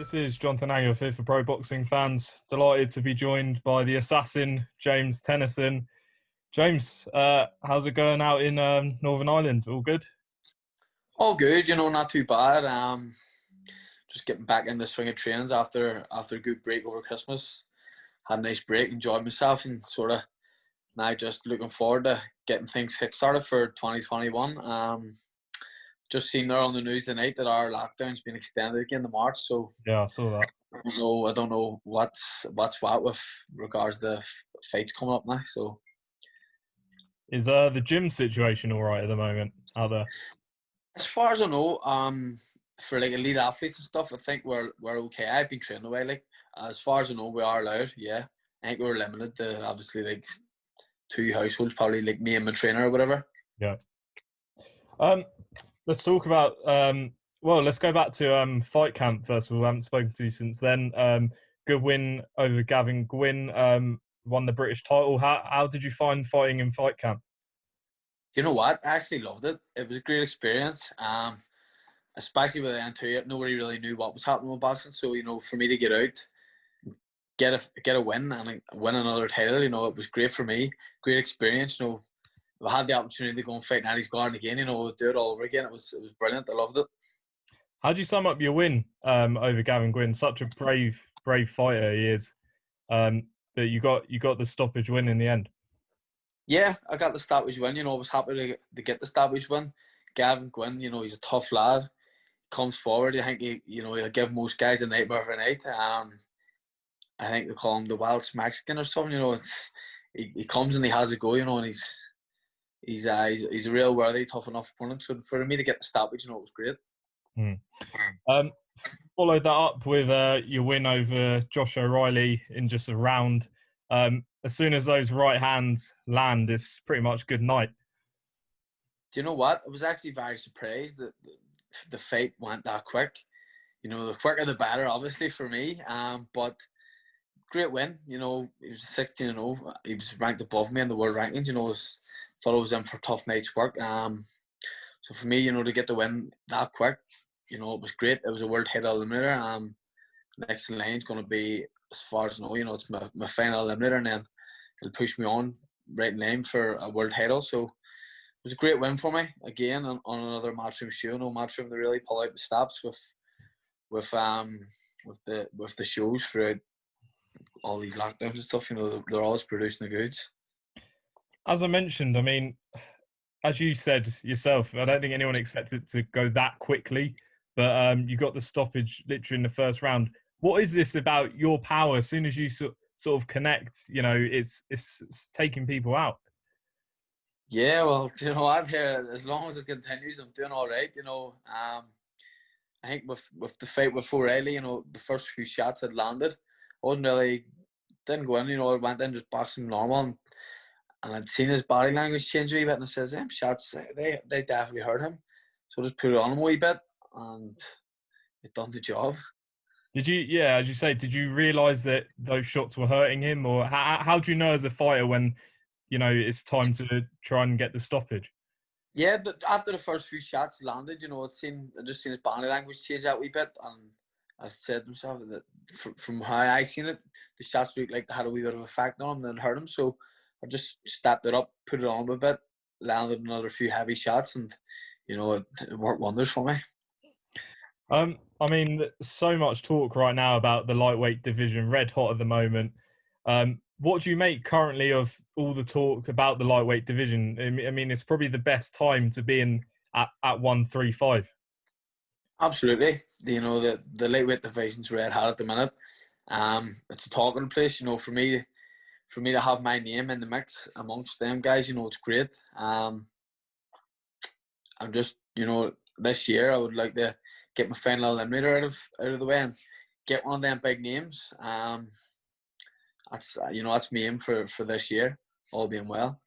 This is Jonathan Anger here for Pro Boxing Fans. Delighted to be joined by the assassin, James Tennyson. James, how's it going out in Northern Ireland? All good? All good, not too bad. Just getting back in the swing of trains after a good break over Christmas. Had a nice break, enjoyed myself, and sort of now just looking forward to getting things kick-started for 2021. Just seen there on the news tonight that our lockdown's been extended again to March, so Yeah, I saw that. I don't know what's what with regards to fights coming up now. So Is the gym situation all right at the moment out there? as far as I know, for like elite athletes and stuff, I think we're okay. I've been training away. Like as far as I know, we are allowed. Yeah, I think we're limited to obviously like 2 households, probably like me and my trainer or whatever. Yeah. Let's talk about let's go back to Fightcam first of all. I haven't spoken to you since then. Good win over Gavin Gwynn. Won the British title. How did you find fighting in Fightcam? You know what? I actually loved it. It was a great experience. Especially with the end to it, nobody really knew what was happening with boxing. So for me to get out, get a win and win another title, it was great for me. Great experience. If I had the opportunity to go and fight in Eddie's Garden again, do it all over again. It was brilliant. I loved it. How do you sum up your win over Gavin Gwynn? Such a brave fighter he is. That you got the stoppage win in the end. Yeah, I got the stoppage win. I was happy to get the stoppage win. Gavin Gwynn, he's a tough lad. Comes forward. I think he'll give most guys a nightmare every night. I think they call him the Welsh Mexican or something. He comes and he has a go. And he's a real worthy, tough enough opponent. So for me to get the stoppage, it was great. Followed that up with your win over Josh O'Reilly in just a round. As soon as those right hands land, it's pretty much good night. Do you know what? I was actually very surprised that the fight went that quick. The quicker the better, obviously, for me. But great win. He was 16-0. He was ranked above me in the world rankings. Thought I was in for a tough night's work. So for me, to get the win that quick, it was great. It was a world title eliminator. Next in line is going to be, as far as I know, it's my final eliminator, and then it'll push me on right in line for a world title. So it was a great win for me again on another Matchroom show. Matchroom, they really pull out the stops with the shows throughout all these lockdowns and stuff. They're always producing the goods. As I mentioned, I mean, as you said yourself, I don't think anyone expected it to go that quickly, but you got the stoppage literally in the first round. What is this about your power? As soon as you sort of connect, it's taking people out. Yeah, well, what? Here, as long as it continues, I'm doing all right. I think with the fight with O'Reilly, the first few shots had landed. Didn't go in. I went in just boxing normal, and I'd seen his body language change a wee bit, and I says, "Them shots, they definitely hurt him." So I just put it on him a wee bit, and it done the job. Did you? Yeah, as you say, did you realise that those shots were hurting him, or how do you know as a fighter when it's time to try and get the stoppage? Yeah, after the first few shots landed, I just seen his body language change that wee bit, and I said to myself that from how I seen it, the shots looked like they had a wee bit of effect on him and hurt him. So I just stepped it up, put it on a bit, landed another few heavy shots, and it worked wonders for me. I mean, so much talk right now about the lightweight division, red hot at the moment. What do you make currently of all the talk about the lightweight division? I mean, it's probably the best time to be in at 135. Absolutely. The lightweight division's red hot at the minute. It's a talking place. For me to have my name in the mix amongst them guys, it's great. I'm just, this year I would like to get my final eliminator out of the way and get one of them big names. That's my aim for this year, all being well.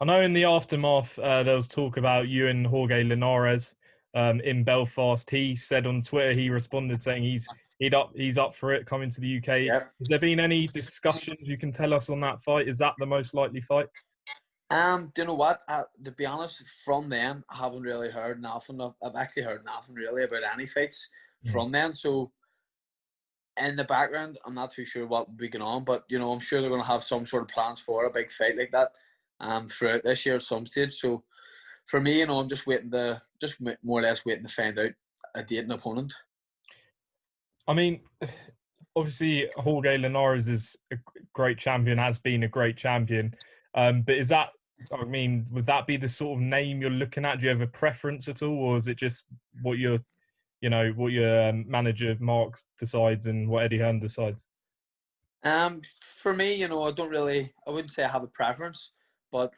I know in the aftermath there was talk about you and Jorge Linares in Belfast. He said on Twitter, he responded saying he's up for it coming to the UK. Yep. Has there been any discussions you can tell us on that fight? Is that the most likely fight? Do you know what? To be honest, from them, I haven't really heard nothing. I've actually heard nothing really about any fights from them. So in the background, I'm not too sure what will be going on, but I'm sure they're going to have some sort of plans for a big fight like that, throughout this year at some stage. So for me, I'm just more or less waiting to find out a date and opponent. I mean, obviously Jorge Linares is a great champion, has been a great champion. But is that, I mean, would that be the sort of name you're looking at? Do you have a preference at all, or is it just what your manager Mark decides and what Eddie Hearn decides? For me, I wouldn't say I have a preference, but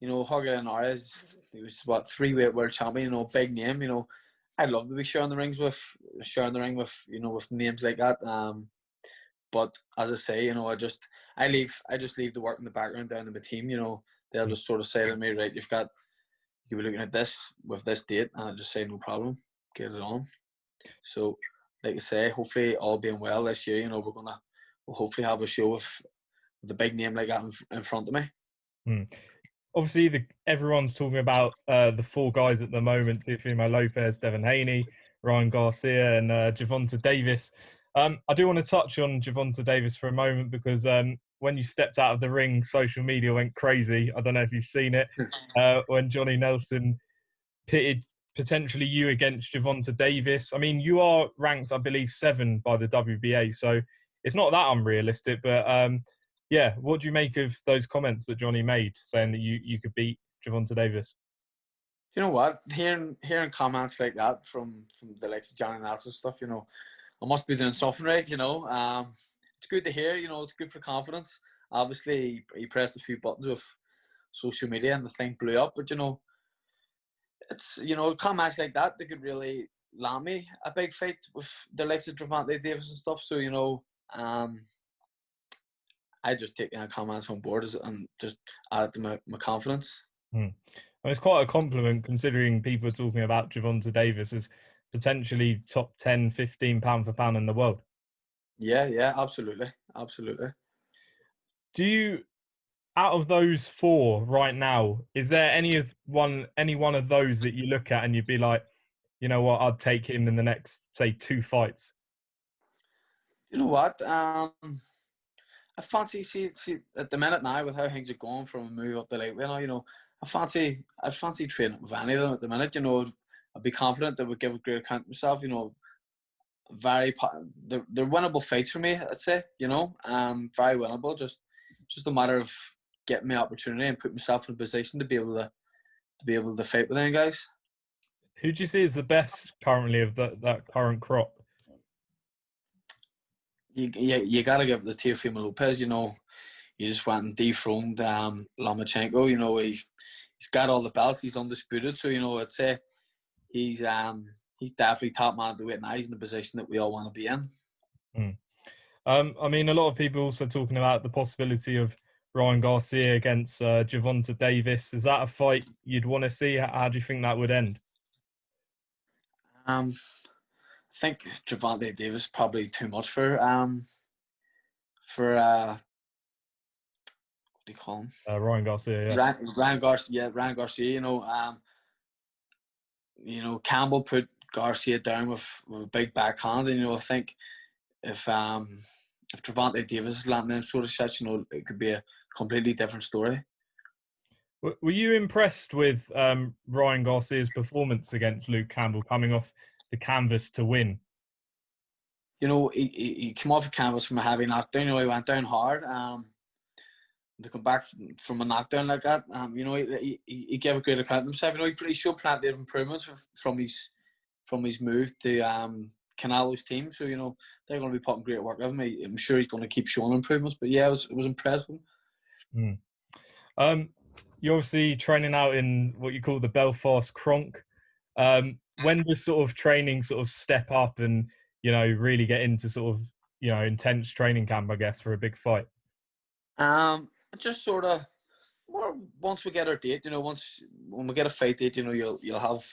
Jorge Linares, he was three-weight world champion, big name. I'd love to be sharing the ring with with names like that. But as I say, I just leave the work in the background down to my team. They'll just sort of say to me, right, you were looking at this with this date, and I just say no problem, get it on. So, like I say, hopefully all being well this year, we'll hopefully have a show with a big name like that in front of me. Obviously, everyone's talking about the four guys at the moment: Teofimo Lopez, Devin Haney, Ryan Garcia, and Gervonta Davis. I do want to touch on Gervonta Davis for a moment because when you stepped out of the ring, social media went crazy. I don't know if you've seen it. When Johnny Nelson pitted potentially you against Gervonta Davis. I mean, you are ranked, I believe, 7 by the WBA, so it's not that unrealistic. But yeah, what do you make of those comments that Johnny made, saying that you could beat Gervonta Davis? You know what? Hearing comments like that from the likes of Johnny Nelson stuff, I must be doing something right. It's good to hear. It's good for confidence. Obviously, he pressed a few buttons with social media, and the thing blew up. But it's comments like that could really land me a big fight with the likes of Gervonta Davis and stuff. So I just take comments on board and just add it to my confidence. Well, it's quite a compliment considering people are talking about Gervonta Davis as potentially top 10, 15 pound for pound in the world. Yeah, absolutely. Do you, out of those 4 right now, is there any one of those that you look at and you'd be like, you know what, I'd take him in the next, say, 2 fights? You know what? I fancy see at the minute now with how things are going from a move up the lightweight now, I fancy training with any of them at the minute. I'd be confident that would give a great account of myself. They're winnable fights for me, I'd say. Very winnable. Just a matter of getting me opportunity and putting myself in a position to be able to fight with them guys. Who do you see as the best currently of that current crop? You gotta give the Teofimo Lopez. He just went and dethroned Lomachenko. He's got all the belts. He's undisputed. So I'd say he's definitely top man at the weight, and he's in the position that we all want to be in. I mean, a lot of people also talking about the possibility of Ryan Garcia against Gervonta Davis. Is that a fight you'd want to see? How do you think that would end? I think Gervonta Davis probably too much for what do you call him? Ryan Garcia. Yeah. Ryan Garcia. Ryan Garcia. Campbell put Garcia down with a big backhand, and I think if Gervonta Davis is landing them sort of shots, it could be a completely different story. Were you impressed with Ryan Garcia's performance against Luke Campbell, coming off the canvas to win? He came off the canvas from a heavy knockdown. He went down hard. To come back from a knockdown like that, he gave a great account of himself. He showed plenty of improvements from his move to Canelo's team. So they're going to be putting great work of him. I'm sure he's going to keep showing improvements. But yeah, it was impressive. You're obviously training out in what you call the Belfast Cronk. When does sort of training sort of step up and really get into sort of intense training camp, I guess, for a big fight? Just sort of once we get our date, when we get a fight date, you'll have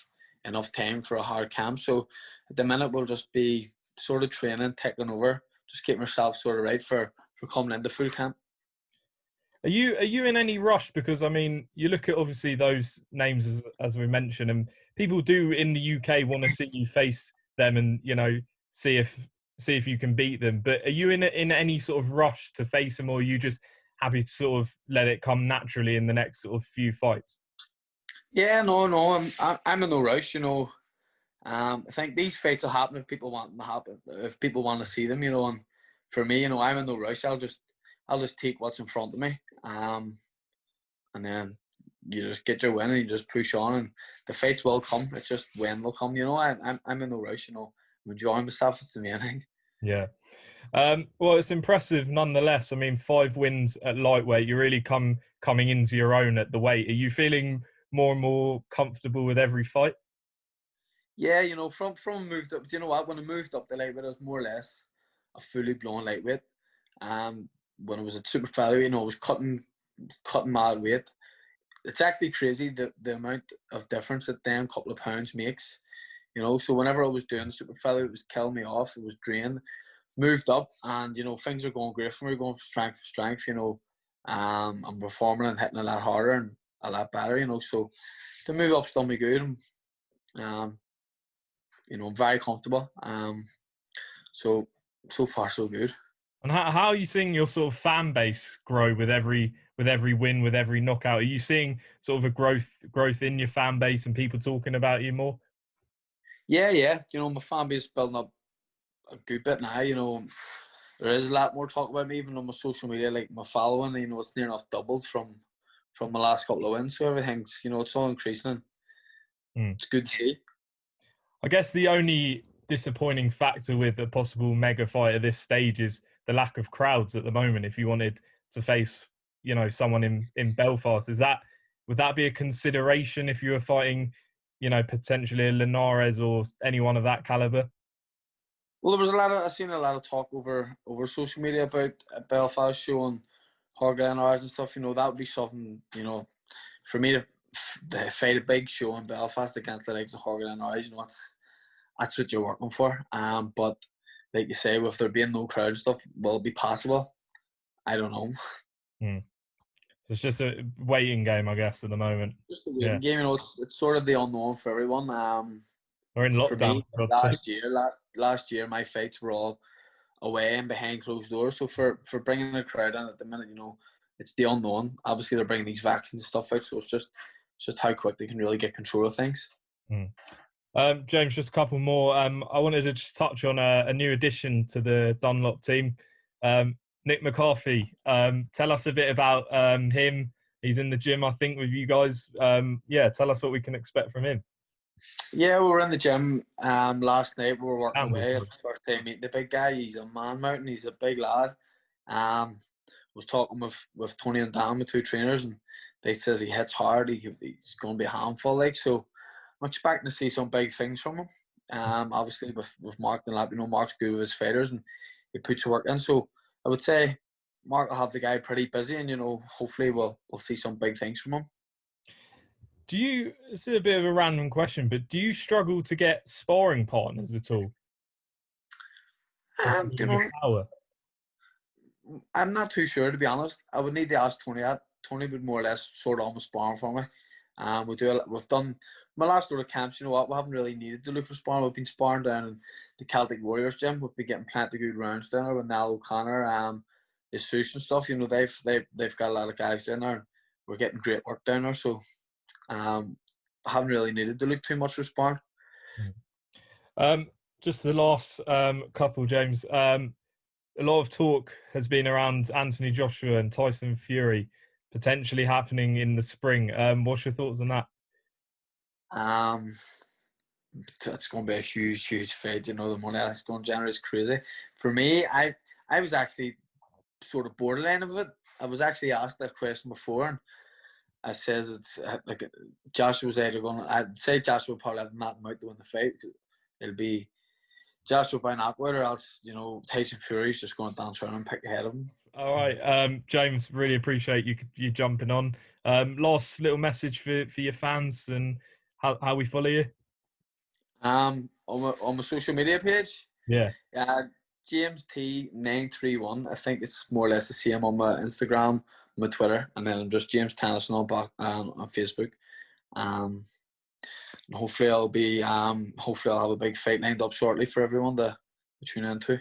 enough time for a hard camp. So at the minute we'll just be sort of training, taking over, just getting ourselves sort of right for coming into full camp. Are you in any rush? Because I mean, you look at obviously those names as we mentioned, and people do in the UK want to see you face them and see if see if you can beat them. But are you in any sort of rush to face them, or are you just happy to sort of let it come naturally in the next sort of few fights? Yeah, no, I'm in no rush. I think these fights will happen if people want them to happen, if people want to see them. And for me, I'm in no rush. I'll just take what's in front of me, and then you just get your win and you just push on, and the fights will come. It's just when they'll come. I'm in no rush. I'm enjoying myself. It's the main thing. Yeah. Well, it's impressive nonetheless. I mean, 5 wins at lightweight. You're really coming into your own at the weight. Are you feeling more and more comfortable with every fight? Yeah, from moved up. Do you know what? When I moved up the lightweight, I was more or less a fully blown lightweight. When I was at super featherweight, I was cutting mad weight. It's actually crazy the amount of difference that then couple of pounds makes. So whenever I was doing super featherweight, it was killing me off. It was drained. Moved up, and things are going great for me. Going from strength for strength. I'm performing and hitting a lot harder and a lot better. So the move up's done me good. Um, I'm very comfortable. So far so good. And how are you seeing your sort of fan base grow with every win, with every knockout? Are you seeing sort of a growth in your fan base and people talking about you more? Yeah. My fan base is building up a good bit now. There is a lot more talk about me, even on my social media, like my following. It's near enough doubled from the last couple of wins. So everything's, it's all increasing. Mm. It's good to see. I guess the only disappointing factor with a possible mega fight at this stage is the lack of crowds at the moment. If you wanted to face, someone in Belfast, would that be a consideration if you were fighting, potentially a Linares or anyone of that caliber? Well, I've seen a lot of talk over social media about Belfast showing Jorge Linares and stuff. That would be something, for me to fight a big show in Belfast against the likes of Jorge Linares. That's what you're working for. But like you say, with there being no crowd stuff, will it be possible? I don't know. Hmm. So it's just a waiting game, I guess, at the moment. Just a Yeah, waiting game, it's sort of the unknown for everyone. we're in For lockdown, me, for God's sake. last year, my fights were all away and behind closed doors. So for bringing a crowd in at the minute, it's the unknown. Obviously, they're bringing these vaccines and stuff out, so it's just how quick they can really get control of things. Hmm. James, just a couple more. I wanted to just touch on a new addition to the Dunlop team, Nick Mccarthy. Tell us a bit about him. He's in the gym, I think, with you guys. Yeah, tell us what we can expect from him. Yeah, we were in the gym last night. We were working Campbell, away. sorry. It's the first time meeting the big guy. He's a man mountain. He's a big lad. Was talking with Tony and Dan, the two trainers, and they says he hits hard. He's going to be a handful, like so. I'm expecting to see some big things from him. Obviously with Mark and Lap, Mark's good with his fighters and he puts the work in. So I would say Mark will have the guy pretty busy, and hopefully we'll see some big things from him. This is a bit of a random question, but do you struggle to get sparring partners at all? Um, you Your know, power. I'm not too sure, to be honest. I would need to ask Tony that. Tony would more or less sort of almost sparring for me. We've done my last lot of camps. You know what? We haven't really needed to look for sparring. We've been sparring down in the Celtic Warriors gym. We've been getting plenty of good rounds down there with Niall O'Connor, Jesus and stuff. They've got a lot of guys down there. And we're getting great work down there. So I haven't really needed to look too much for sparring. Just the last couple, James. A lot of talk has been around Anthony Joshua and Tyson Fury potentially happening in the spring. What's your thoughts on that? It's going to be a huge fight. The money that's going to generate is crazy. For me, I was actually sort of borderline of it. I was actually asked that question before, and I says it's like Joshua's either going. I'd say Joshua will probably have Matt out to win the fight. It'll be Joshua by knockout, or else Tyson Fury's just going to dance around and pick ahead of him. All right, James, really appreciate you jumping on. Last little message for your fans and how we follow you. On my social media page, Yeah. James T931. I think it's more or less the same on my Instagram, my Twitter, and then I'm just James Tennyson on Facebook. Hopefully I'll have a big fight lined up shortly for everyone to tune into.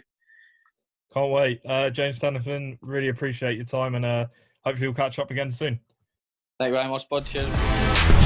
Can't wait. James Tennyson, really appreciate your time, and hopefully we'll catch up again soon. Thank you very much, bud. Cheers.